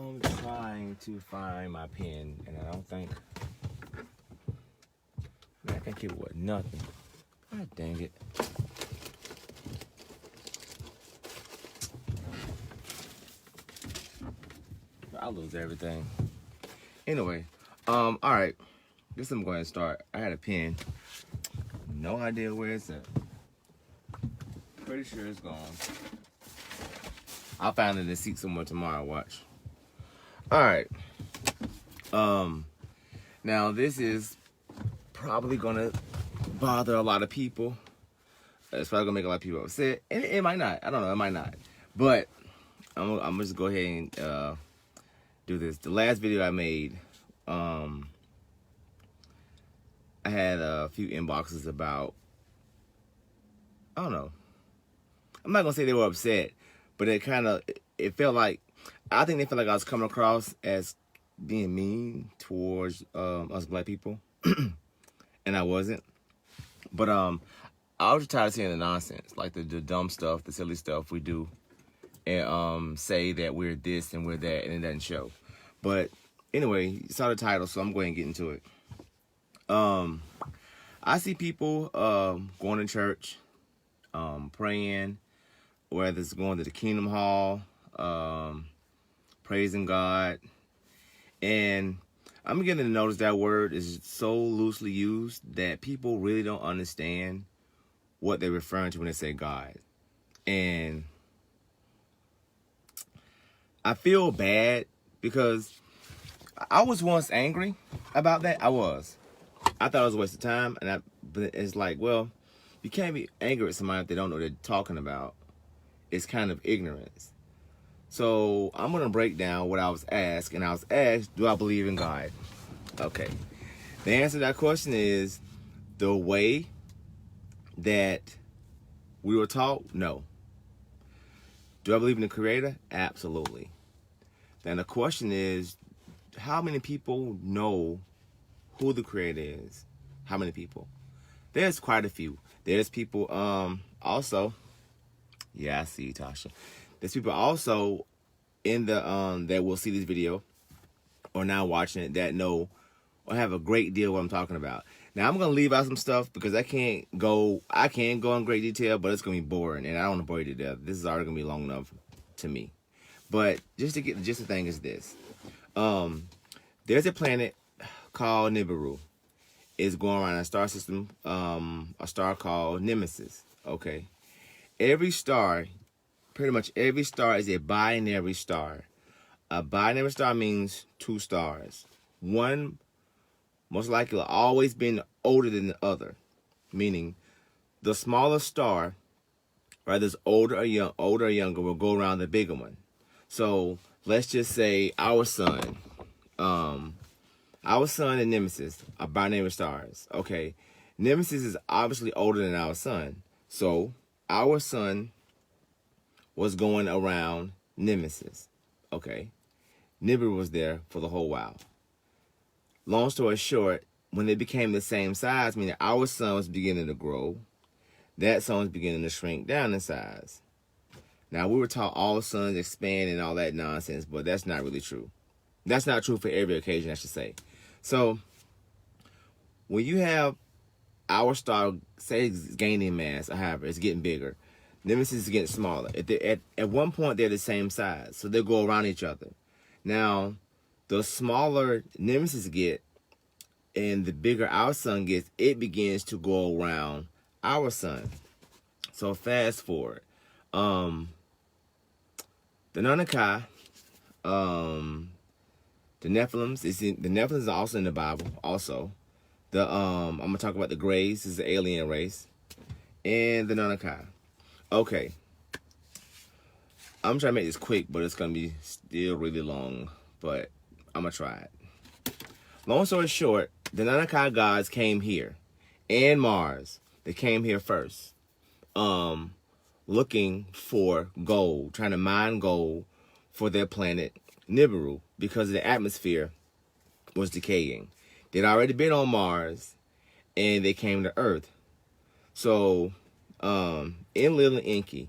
I'm trying to find my pen, and I don't think I can't keep it with nothing. God dang it. I lose everything. Anyway, all right. Guess I'm going to start. I had a pen. No idea where it's at. Pretty sure it's gone. I'll find it in the seat somewhere tomorrow. Watch. All right. Now this is probably gonna bother a lot of people. It's probably gonna make a lot of people upset, and it might not. I don't know. It might not. But I'm gonna just go ahead and do this. The last video I made, I had a few inboxes about, I don't know. I'm not gonna say they were upset, but it felt like, I think they felt like I was coming across as being mean towards us black people, and I wasn't. But I was just tired of seeing the nonsense, like the dumb stuff, the silly stuff we do, and say that we're this and we're that, and it doesn't show. But anyway, you saw the title, so I'm going to get into it. I see people going to church, praying, whether it's going to the Kingdom Hall, praising God, and I'm beginning to notice that word is so loosely used that people really don't understand what they're referring to when they say God. And I feel bad because I was once angry about that. I thought it was a waste of time, but it's like, well, you can't be angry at somebody if they don't know what they're talking about. It's kind of ignorance. So I'm going to break down what I was asked, and I was asked, do I believe in God? Okay. The answer to that question is the way that we were taught, no. Do I believe in the Creator? Absolutely. Then the question is, how many people know who the Creator is? How many people? There's quite a few. There's people also, yeah, I see you, Tasha. There's people also in the that will see this video or now watching it that know or have a great deal of what I'm talking about. Now I'm gonna leave out some stuff because I can go in great detail, but it's gonna be boring, and I don't want to bore you to death. This is already gonna be long enough to me. But just the thing is this: there's a planet called Nibiru. It's going around a star system, a star called Nemesis. Okay, every star, pretty much every star, is a binary star. A binary star means two stars. One most likely will always been older than the other, meaning the smaller star, whether it's older or younger, will go around the bigger one. So let's just say our sun and Nemesis are binary stars. Okay, Nemesis is obviously older than our sun, so our sun was going around Nemesis. Okay, Nibiru was there for the whole while. Long story short, when they became the same size, meaning our sun was beginning to grow, that sun was beginning to shrink down in size. Now, we were taught all suns expand and all that nonsense, but that's not really true. That's not true for every occasion, I should say. So, when you have our star, say it's gaining mass, or however, it's getting bigger, Nemesis is getting smaller. At one point, they're the same size, so they'll go around each other. Now, the smaller Nemesis get and the bigger our sun gets, it begins to go around our sun. So fast forward. The Anunnaki, the Nephilims, the Nephilims are also in the Bible. Also, I'm gonna talk about the Greys. This is the alien race, and the Anunnaki. Okay, I'm trying to make this quick, but it's gonna be still really long. But I'm gonna try it. Long story short, the Anunnaki gods came here, and Mars. They came here first, looking for gold, trying to mine gold for their planet Nibiru because the atmosphere was decaying. They'd already been on Mars, and they came to Earth. So, in Lil and Inky,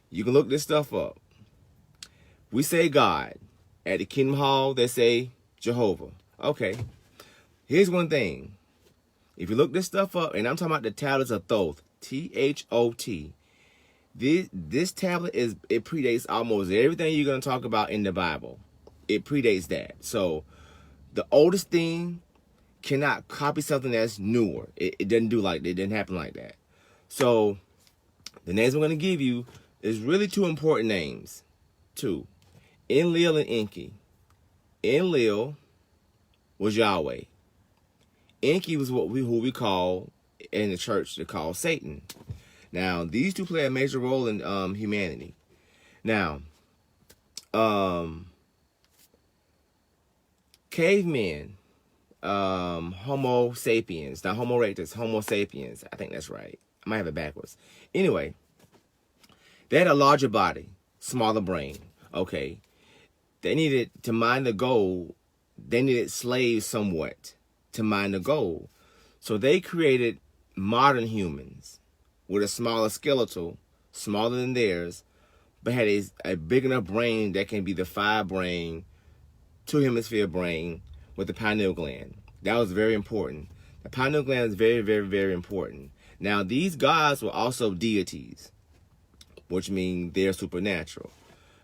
you can look this stuff up. We say God, At the Kingdom Hall, they say Jehova. Okay. Here's one thing. If you look this stuff up, and I'm talking about the tablets of Thoth, Thot. This tablet it predates almost everything you're going to talk about in the Bible. It predates that. So the oldest thing cannot copy something that's newer. It doesn't do like that. It didn't happen like that. So the names I'm going to give you is really two important names. Two. Enlil and Enki. Enlil was Yahweh. Enki was who we call in the church to call Satan. Now, these two play a major role in humanity. Now, cavemen, Homo sapiens, not Homo erectus, Homo sapiens. I think that's right. I might have it backwards. Anyway, they had a larger body, smaller brain. Okay. They needed to mine the gold. They needed slaves somewhat to mine the gold. So they created modern humans with a smaller skeletal, smaller than theirs, but had a big enough brain that can be the 5-brain, 2-hemisphere brain with the pineal gland. That was very important. The pineal gland is very, very, very important. Now, these gods were also deities, which means they're supernatural.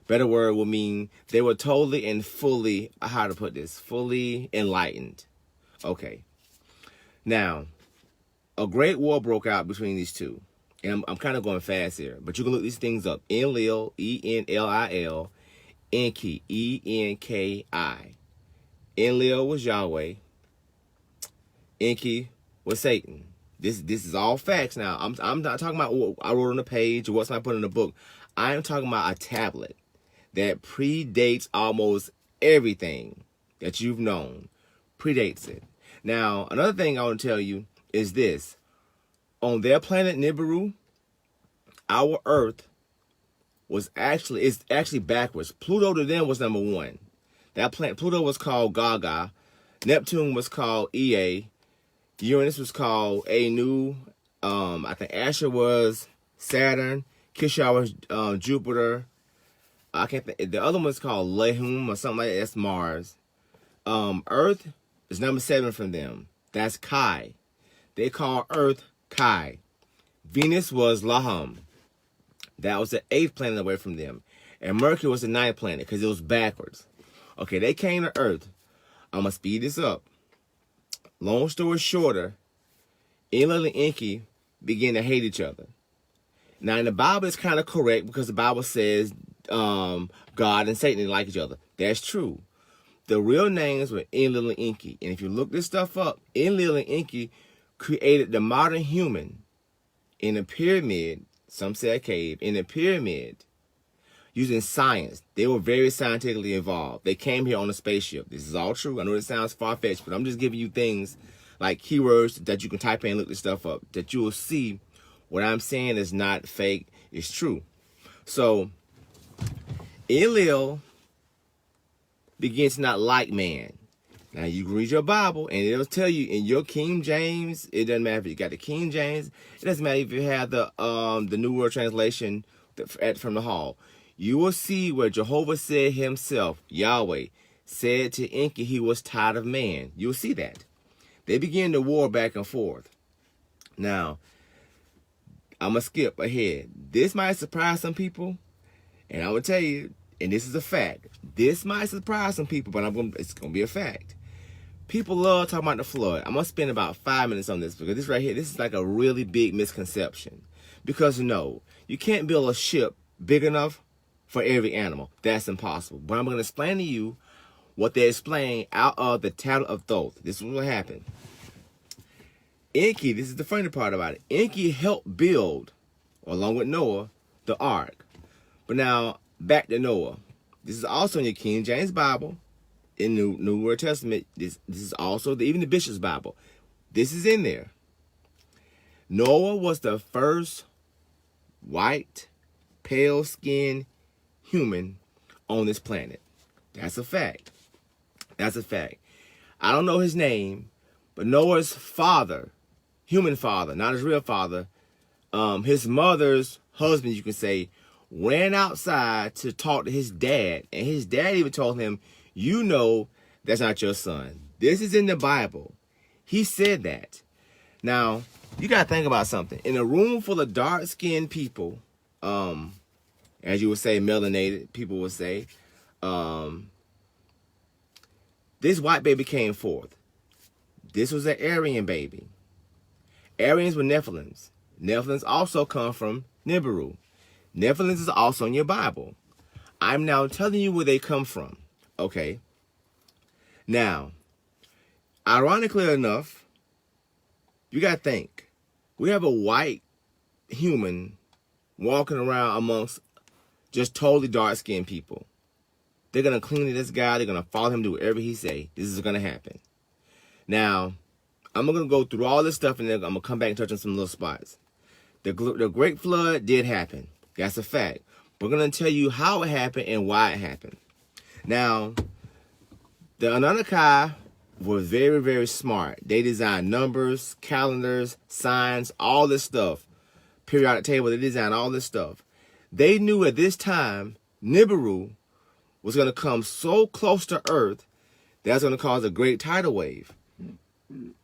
Better word would mean they were totally and fully, how to put this, fully enlightened. Okay. Now, a great war broke out between these two. And I'm kind of going fast here, but you can look these things up. Enlil, Enlil, Enki, Enki. Enlil was Yahweh. Enki was Satan. This is all facts now. I'm not talking about what I wrote on the page or what's I put in the book. I am talking about a tablet that predates almost everything that you've known. Predates it. Now, another thing I want to tell you is this. On their planet Nibiru, our Earth is actually backwards. Pluto to them was number 1. That planet, Pluto was called Gaga. Neptune was called Ea. Uranus was called Anu. I think Asher was Saturn. Kishar was Jupiter. I can't think. The other one was called Lehum or something like that. That's Mars. Earth is number 7 from them. That's Kai. They call Earth Kai. Venus was Laham. That was the 8th planet away from them. And Mercury was the 9th planet because it was backwards. Okay, they came to Earth. I'm going to speed this up. Long story shorter, Enlil and Enki began to hate each other. Now, in the Bible, it's kind of correct because the Bible says God and Satan didn't like each other. That's true. The real names were Enlil and Enki. And if you look this stuff up, Enlil and Enki created the modern human in a pyramid, some say a cave, in a pyramid using science. They were very scientifically involved. They came here on a spaceship. This is all true. I know it sounds far-fetched, but I'm just giving you things like keywords that you can type in and look this stuff up, that you will see what I'm saying is not fake, it's true. So, Enlil begins to not like man. Now, you can read your Bible, and it'll tell you in your King James, it doesn't matter if you got the King James, it doesn't matter if you have the New World Translation from the hall. You will see where Jehova said himself, Yahweh, said to Enki he was tired of man. You'll see that. They began to war back and forth. Now, I'm going to skip ahead. This might surprise some people, and I will tell you, and this is a fact. This might surprise some people, but it's going to be a fact. People love talking about the flood. I'm going to spend about 5 minutes on this because this right here, this is like a really big misconception. Because no, you can't build a ship big enough for every animal. That's impossible. But I'm going to explain to you what they explain out of the Tablet of Thoth. This is what happened. Enki, this is the funny part about it. Enki helped build, along with Noah, the ark. But now, back to Noah. This is also in your King James Bible. In the New World Testament, this is also even the Bishop's Bible. This is in there. Noah was the first white, pale-skinned human on this planet. That's a fact. That's a fact. I don't know his name, but Noah's father, human father, not his real father, his mother's husband, you can say, ran outside to talk to his dad. And his dad even told him, you know that's not your son. This is in the Bible. He said that. Now, you got to think about something. In a room full of dark-skinned people, as you would say, melanated, people would say, this white baby came forth. This was an Aryan baby. Aryans were Nephilims. Nephilims also come from Nibiru. Nephilims is also in your Bible. I'm now telling you where they come from. Okay. Now, ironically enough, you got to think. We have a white human walking around amongst just totally dark-skinned people. They're going to cling to this guy. They're going to follow him, do whatever he say. This is going to happen. Now, I'm going to go through all this stuff, and then I'm going to come back and touch on some little spots. The Great Flood did happen. That's a fact. We're going to tell you how it happened and why it happened. Now, the Anunnaki were very, very smart. They designed numbers, calendars, signs, all this stuff. Periodic table, they designed all this stuff. They knew at this time, Nibiru was going to come so close to Earth, that's going to cause a great tidal wave.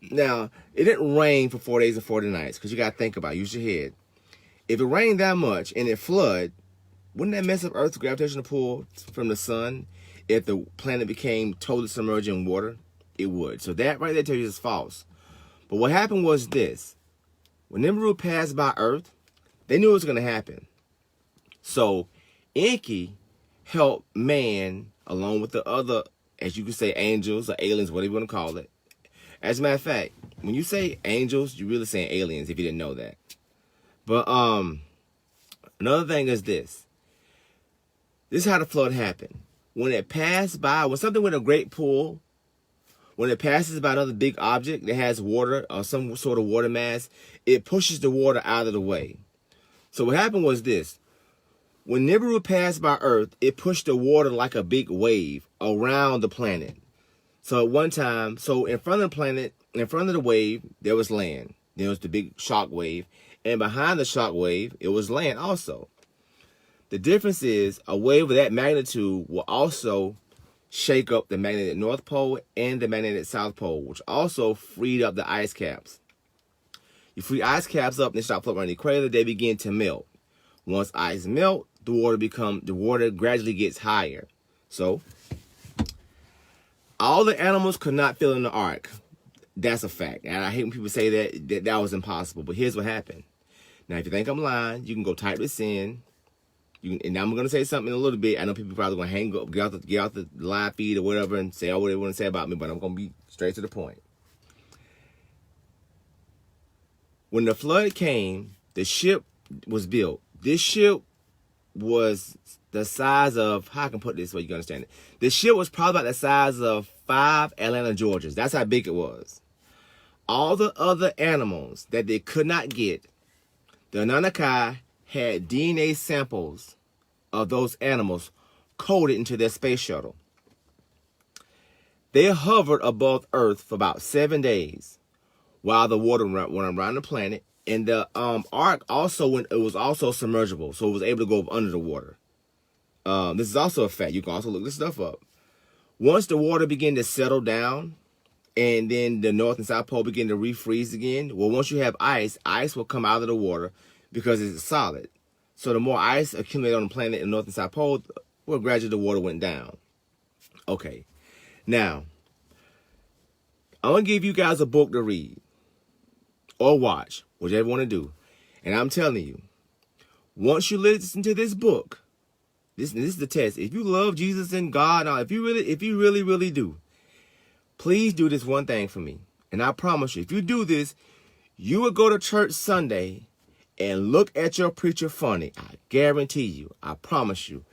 Now, it didn't rain for 4 days and 40 nights, because you got to think about it. Use your head. If it rained that much and it flooded, wouldn't that mess up Earth's gravitational pull from the sun if the planet became totally submerged in water? It would. So that right there tells you is false. But what happened was this. When Nibiru passed by Earth, they knew it was going to happen. So Enki helped man, along with the other, as you could say, angels or aliens, whatever you want to call it. As a matter of fact, when you say angels, you're really saying aliens, if you didn't know that. But another thing is this. This is how the flood happened. When it passed by, when something with a great pull, when it passes by another big object that has water or some sort of water mass, it pushes the water out of the way. So what happened was this. When Nibiru passed by Earth, it pushed the water like a big wave around the planet. So at one time, so in front of the planet, in front of the wave, there was land. There was the big shock wave. And behind the shock wave, it was land also. The difference is a wave of that magnitude will also shake up the magnetic North Pole and the magnetic South Pole, which also freed up the ice caps. You free ice caps up and they start floating around the equator, they begin to melt. Once ice melt, the water gradually gets higher. So all the animals could not fit in the ark. That's a fact. And I hate when people say that was impossible. But here's what happened. Now, if you think I'm lying, you can go type this in. And I'm going to say something in a little bit. I know people probably going to hang up, get out the live feed or whatever and say all what they want to say about me, but I'm going to be straight to the point. When the flood came, the ship was built. This ship was the size of, how I can put this so you can understand it. The ship was probably about the size of 5 Atlanta, Georgias. That's how big it was. All the other animals that they could not get, the Anunnaki had DNA samples of those animals coded into their space shuttle. They hovered above Earth for about 7 days while the water went around the planet. And the ark also it was also submergible, so it was able to go under the water. This is also a fact. You can also look this stuff up. Once the water began to settle down, and then the North and South Pole begin to refreeze again, well, once you have ice will come out of the water because it's solid. So the more ice accumulated on the planet in the North and South Pole, well, gradually the water went down. Okay. Now, I'm going to give you guys a book to read or watch, whichever you want to do. And I'm telling you, once you listen to this book, this is the test. If you love Jesus and God, if you really do, please do this one thing for me. And I promise you, if you do this, you will go to church Sunday and look at your preacher funny. I guarantee you. I promise you.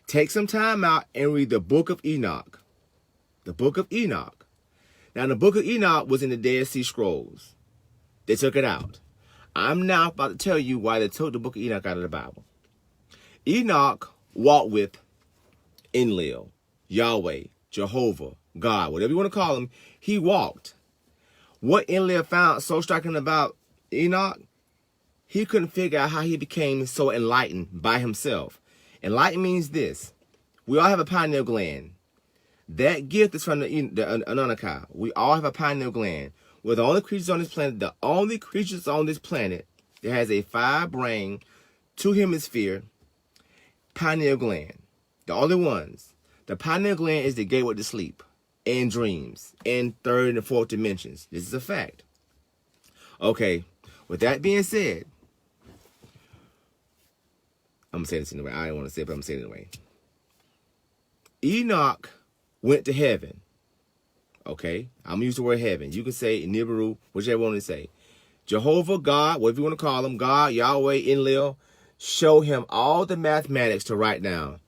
Take some time out and read the Book of Enoch. The Book of Enoch. Now, the Book of Enoch was in the Dead Sea Scrolls. They took it out. I'm now about to tell you why they took the Book of Enoch out of the Bible. Enoch walked with Enlil, Yahweh, Jehova, God, whatever you want to call him. He walked. What Enlil found so striking about Enoch, he couldn't figure out how he became so enlightened by himself. Enlightened means this. We all have a pineal gland. That gift is from the Anunnaki. We all have a pineal gland. We're the only creatures on this planet. The only creatures on this planet that has a 5-brain, 2-hemisphere pineal gland. The only ones. The pineal gland is the gateway to sleep and dreams in third and fourth dimensions. This is a fact. Okay, with that being said, I'm going to say this anyway. I didn't want to say it, but I'm going to say it anyway. Enoch went to heaven. Okay, I'm going to use the word heaven. You can say Nibiru, whichever one to say. Jehova, God, whatever you want to call him, God, Yahweh, Enlil, show him all the mathematics to write down.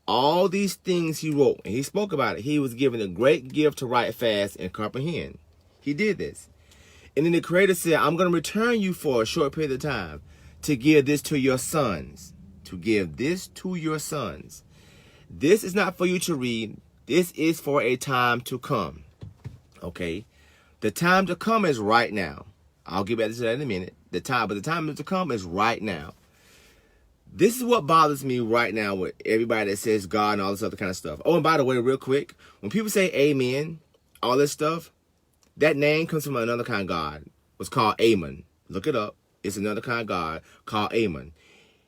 All these things he wrote, and he spoke about it. He was given a great gift to write fast and comprehend. He did this. And then the Creator said, I'm going to return you for a short period of time to give this to your sons. To give this to your sons. This is not for you to read. This is for a time to come. Okay? The time to come is right now. I'll get back to that in a minute. But the time to come is right now. This is what bothers me right now with everybody that says God and all this other kind of stuff. Oh, and by the way, real quick, when people say amen, all this stuff, that name comes from another kind of God. It's called Ammon. Look it up. It's another kind of God called Ammon.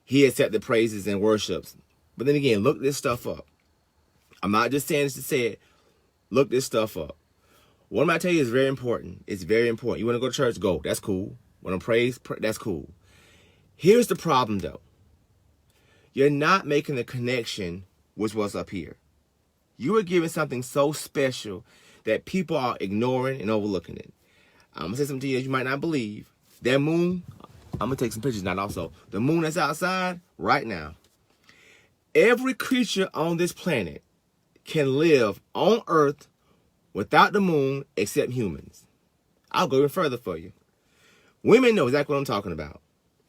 He accepted praises and worships. But then again, look this stuff up. I'm not just saying this to say it. Look this stuff up. What I'm going to tell you is very important. It's very important. You want to go to church? Go. That's cool. Want to praise? That's cool. Here's the problem, though. You're not making the connection with what's up here. You are giving something so special that people are ignoring and overlooking it. I'm going to say something to you that you might not believe. That moon, I'm going to take some pictures now also. The moon that's outside right now. Every creature on this planet can live on Earth without the moon except humans. I'll go even further for you. Women know exactly what I'm talking about.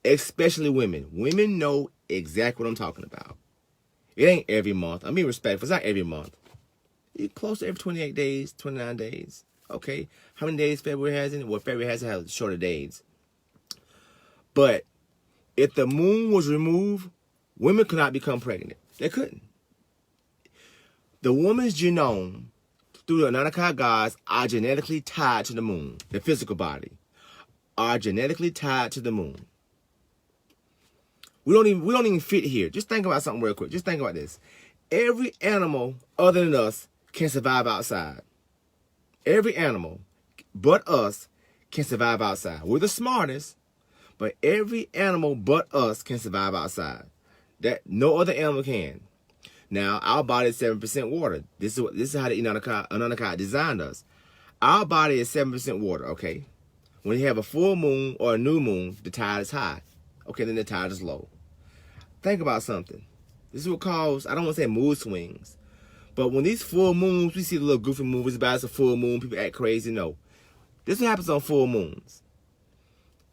Especially women. Women know exactly what I'm talking about. It ain't every month. I'm being respectful. It's not every month. It's close to every 28 days, 29 days. Okay? How many days February has in it? Well, February has to have shorter days. But if the moon was removed, women could not become pregnant. They couldn't. The woman's genome, through the Anunnaki gods, are genetically tied to the moon. The physical body are genetically tied to the moon. We don't even fit here. Just think about something real quick. Just think about this. Every animal other than us can survive outside. Every animal but us can survive outside. We're the smartest, but every animal but us can survive outside. That no other animal can. Now, our body is 7% water. This is how the Anunnaki designed us. Our body is 7% water, okay? When you have a full moon or a new moon, the tide is high. Okay, then the tide is low. Think about something. This is what causes, I don't want to say mood swings, but when these full moons, we see the little goofy movies about it's a full moon, people act crazy. No. This is what happens on full moons.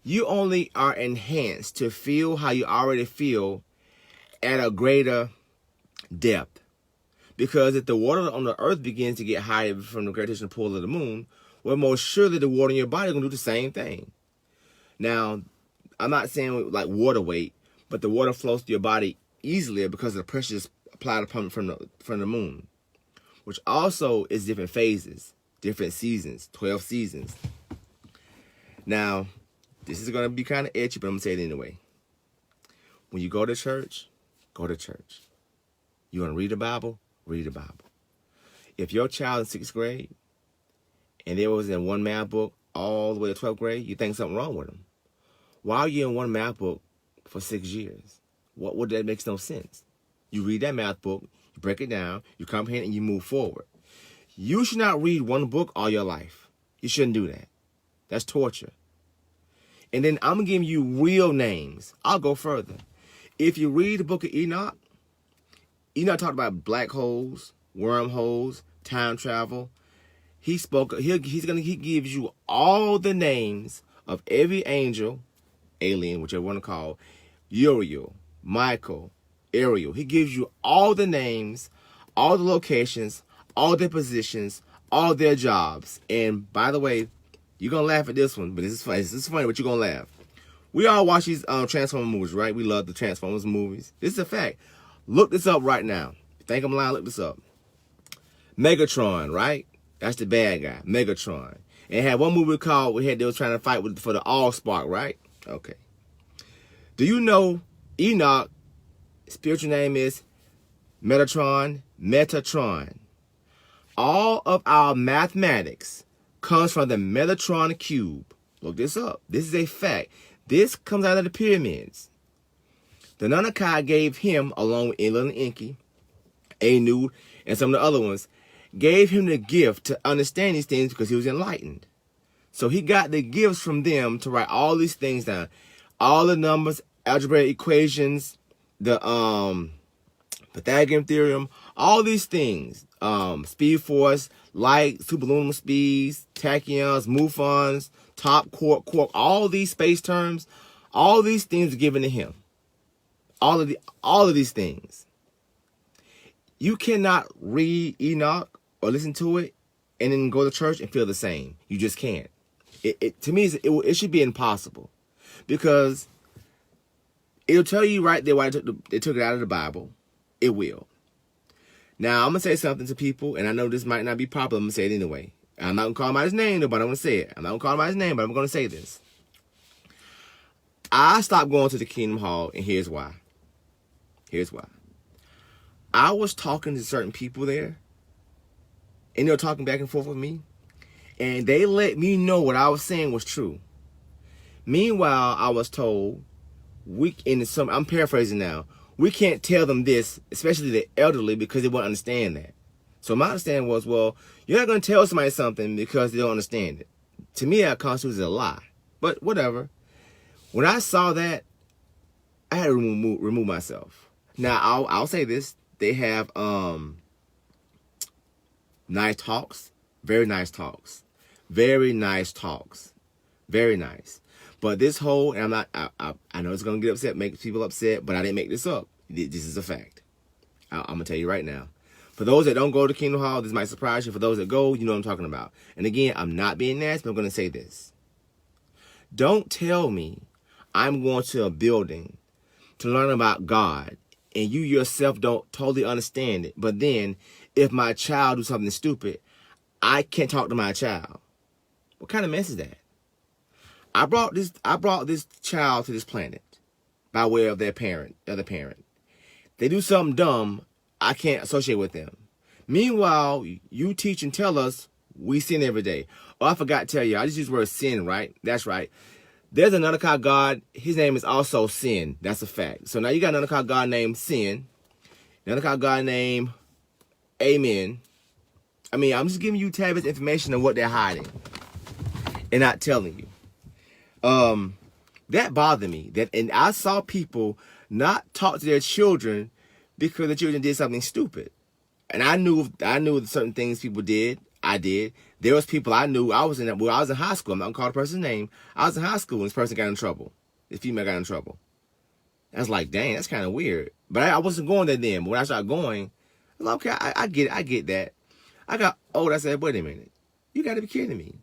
You only are enhanced to feel how you already feel at a greater depth. Because if the water on the earth begins to get higher from the gravitational pull of the moon, well, most surely the water in your body is going to do the same thing. Now, I'm not saying like water weight, but the water flows through your body easier because of the pressure is applied upon from the moon, which also is different phases, different seasons, 12 seasons. Now, this is going to be kind of edgy, but I'm going to say it anyway. When you go to church, go to church. You want to read the Bible? Read the Bible. If your child in 6th grade and they was in one math book all the way to 12th grade, you think something wrong with them. Why are you in one math book for 6 years? What that makes no sense. You read that math book, you break it down, you comprehend, and you move forward. You should not read one book all your life. You shouldn't do that. That's torture. And then I'm giving you real names. I'll go further. If you read the Book of Enoch, Enoch talked about black holes, wormholes, time travel. He gives you all the names of every angel, alien, whichever one to call, Uriel, Michael, Ariel. He gives you all the names, all the locations, all their positions, all their jobs. And by the way, you're going to laugh at this one, but this is funny. This is funny, but you're going to laugh. We all watch these Transformers movies, right? We love the Transformers movies. This is a fact. Look this up right now. If you think I'm lying, look this up. Megatron, right? That's the bad guy, Megatron. And it had one movie called they was trying to fight for the Allspark, right? Okay. Do you know Enoch, spiritual name is Metatron. All of our mathematics comes from the Metatron cube. Look this up. This is a fact. This comes out of the pyramids. The Anunnaki gave him, along with Enlil and Enki, Anu, and some of the other ones, gave him the gift to understand these things because he was enlightened. So he got the gifts from them to write all these things down. All the numbers, algebraic equations, the Pythagorean theorem, all these things. Speed force, light, superluminal speeds, tachyons, mufons, top, quark, all these space terms, all these things are given to him. All of these things. You cannot read Enoch or listen to it and then go to church and feel the same. You just can't. To me, it should be impossible, because it'll tell you right there why they took it out of the Bible. It will. Now, I'm going to say something to people, and I know this might not be popular. I'm going to say it anyway. I'm not going to call him out his name, but I'm going to say it. I'm not going to call him out his name, but I'm going to say this. I stopped going to the Kingdom Hall, and here's why. Here's why. I was talking to certain people there, and they were talking back and forth with me, and they let me know what I was saying was true. Meanwhile, I was told, I'm paraphrasing now, we can't tell them this, especially the elderly, because they won't understand that. So my understanding was, well, you're not going to tell somebody something because they don't understand it. To me, that constitutes a lie. But whatever. When I saw that, I had to remove myself. Now, I'll say this. They have nice talks. Very nice talks. Very nice talks. Very nice. But this whole, and I know it's going to get upset, make people upset, but I didn't make this up. This is a fact. I'm going to tell you right now. For those that don't go to Kingdom Hall, this might surprise you. For those that go, you know what I'm talking about. And again, I'm not being nasty, but I'm going to say this. Don't tell me I'm going to a building to learn about God, and you yourself don't totally understand it. But then, if my child do something stupid, I can't talk to my child. What kind of mess is that? I brought this child to this planet by way of their parent, other parent. They do something dumb, I can't associate with them. Meanwhile, you teach and tell us we sin every day. Oh, I forgot to tell you, I just used the word sin, right? That's right. There's another kind of God. His name is also Sin. That's a fact. So now you got another kind of God named Sin. Another kind of God named Amen. I mean, I'm just giving you tablets information on what they're hiding and not telling you. That bothered me. And I saw people not talk to their children because the children did something stupid. And I knew certain things people did. I did. There was people I knew. I was in high school. I'm not gonna call the person's name. I was in high school when this person got in trouble. This female got in trouble. I was like, dang, that's kind of weird. But I wasn't going there then. But when I started going, I was like, okay, I get that. I got old. I said, wait a minute. You got to be kidding me.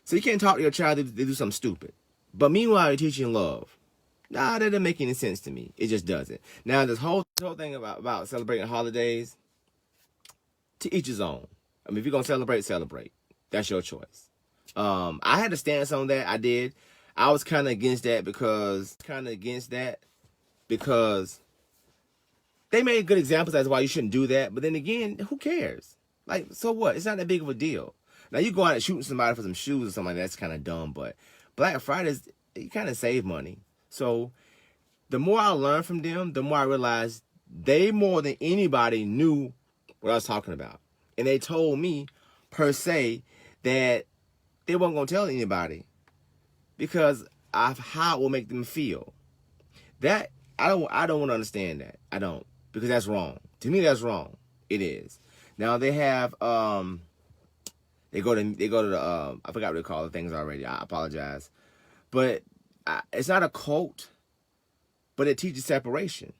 So you can't talk to your child if they do something stupid. But meanwhile, you're teaching love. Nah, that doesn't make any sense to me. It just doesn't. Now, this whole thing about celebrating holidays, to each his own. I mean, if you're going to celebrate. That's your choice. I had to stand on that. I did. I was kind of against that because they made good examples as to why you shouldn't do that. But then again, who cares? Like, so what? It's not that big of a deal. Now, you go out and shooting somebody for some shoes or something like that, that's kind of dumb. But Black Fridays, you kind of save money. So the more I learned from them, the more I realized they more than anybody knew what I was talking about. And they told me, per se, that they weren't going to tell anybody because of how it will make them feel. That, I don't want to understand that. I don't. Because that's wrong. To me, that's wrong. It is. Now, they have, they go to the, I forgot what they call the things already. I apologize. But it's not a cult, but it teaches separation.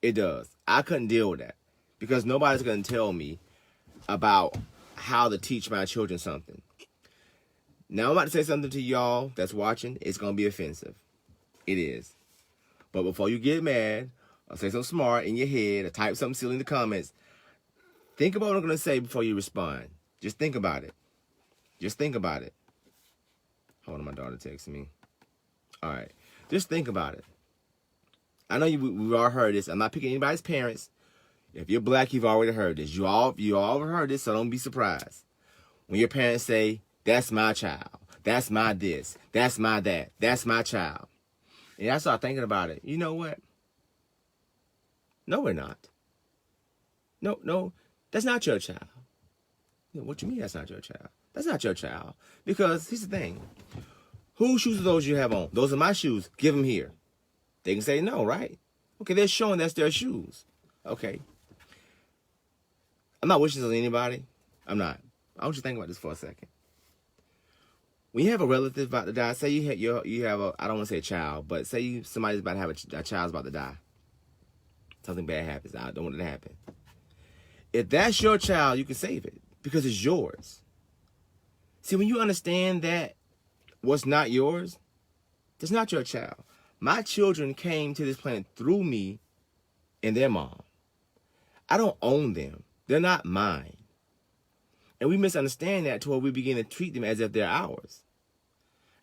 It does. I couldn't deal with that because nobody's going to tell me about how to teach my children something. Now, I'm about to say something to y'all that's watching. It's going to be offensive. It is. But before you get mad or say something smart in your head or type something silly in the comments, Think about what I'm going to say before you respond. Just think about it. Just think about it. Hold on, my daughter texting me. All right. Just think about it. I know we've all heard this. I'm not picking anybody's parents. If you're black, you've already heard this. You all heard this, so don't be surprised. When your parents say, that's my child, that's my this, that's my that, that's my child. And I start thinking about it. You know what? No, we're not. No, that's not your child. What you mean that's not your child? That's not your child. Because here's the thing. Whose shoes are those you have on? Those are my shoes. Give them here. They can say no, right? Okay, they're showing that's their shoes. Okay. I'm not wishing this on anybody. I'm not. I want you to think about this for a second. When you have a relative about to die, say you have a, I don't want to say a child, but say somebody's about to have a child's about to die. Something bad happens. I don't want it to happen. If that's your child, you can save it because it's yours. See, when you understand that what's not yours, that's not your child. My children came to this planet through me and their mom. I don't own them. They're not mine. And we misunderstand that to where we begin to treat them as if they're ours.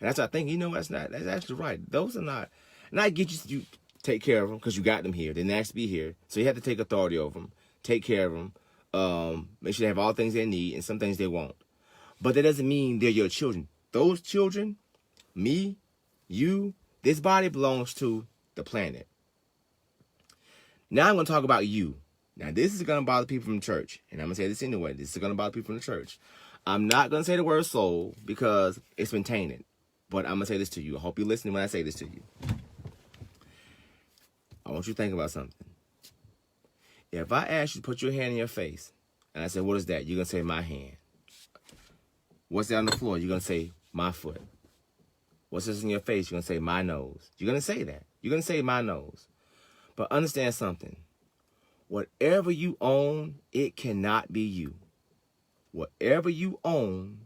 And that's what I think, that's actually right. Those are not, and I get you take care of them because you got them here. They didn't ask to be here. So you have to take authority over them, take care of them, make sure they have all things they need and some things they won't. But that doesn't mean they're your children. Those children, me, you, this body belongs to the planet. Now I'm going to talk about you. Now this is going to bother people from church. And I'm going to say this anyway. This is going to bother people from the church. I'm not going to say the word soul because it's been tainted. But I'm going to say this to you. I hope you're listening when I say this to you. I want you to think about something. If I ask you to put your hand in your face, and I say, what is that? You're going to say, my hand. What's that on the floor? You're going to say, my foot. What's this in your face? You're going to say, my nose. You're going to say that. You're going to say, my nose. But understand something. Whatever you own, it cannot be you. Whatever you own,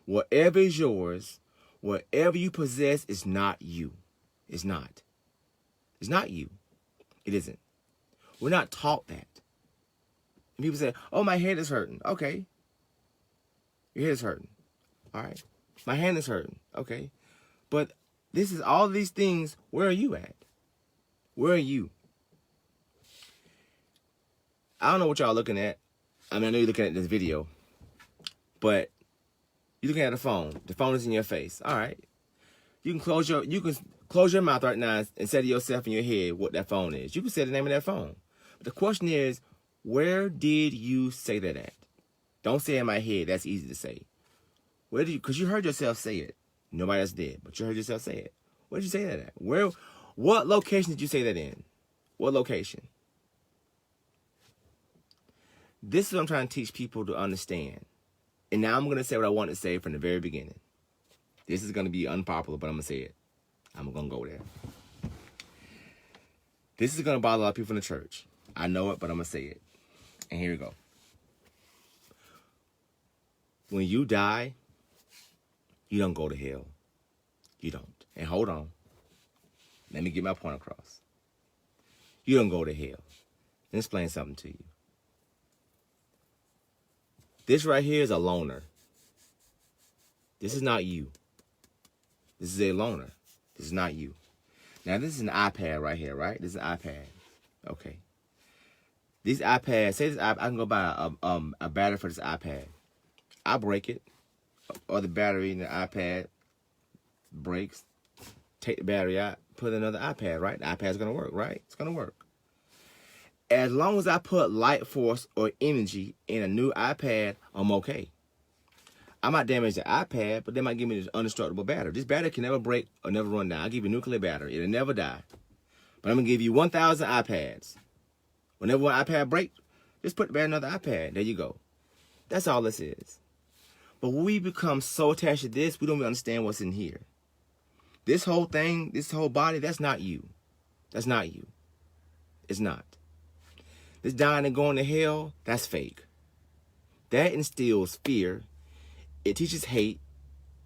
whatever is yours, whatever you possess is not you. It's not. It's not you. It isn't. We're not taught that. And people say, oh, my head is hurting. Okay. Your head is hurting. All right. My hand is hurting. Okay. But this is all these things. Where are you at? Where are you? I don't know what y'all looking at. I mean, I know you're looking at this video. But you're looking at the phone. The phone is in your face. All right. You can close your mouth right now and say to yourself in your head what that phone is. You can say the name of that phone. But the question is, where did you say that at? Don't say in my head. That's easy to say. Where did you? Because you heard yourself say it. Nobody else did, but you heard yourself say it. Where did you say that at? What location did you say that in? What location? This is what I'm trying to teach people to understand. And now I'm going to say what I want to say from the very beginning. This is going to be unpopular, but I'm going to say it. I'm going to go there. This is going to bother a lot of people in the church. I know it, but I'm going to say it. And here we go. When you die, you don't go to hell. You don't. And hold on. Let me get my point across. You don't go to hell. Let me explain something to you. This right here is a loner. This is not you. This is a loner. This is not you. Now, this is an iPad right here, right? This is an iPad. Okay. These iPads, say this, I can go buy a battery for this iPad. I break it, or the battery in the iPad breaks. Take the battery out, put another iPad, right? The iPad's going to work, right? It's going to work. As long as I put light force or energy in a new iPad, I'm okay. I might damage the iPad, but they might give me this indestructible battery. This battery can never break or never run down. I'll give you a nuclear battery. It'll never die. But I'm going to give you 1,000 iPads. Whenever one iPad breaks, just put the battery in another iPad. There you go. That's all this is. But when we become so attached to this, we don't even understand what's in here. This whole thing, this whole body, that's not you. That's not you. It's not. This dying and going to hell, that's fake. That instills fear. It teaches hate.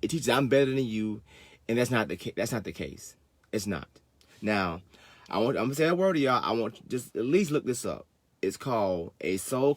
It teaches I'm better than you, and that's not the case. It's not. Now, I'm gonna say a word to y'all. I want you to just at least look this up. It's called a soul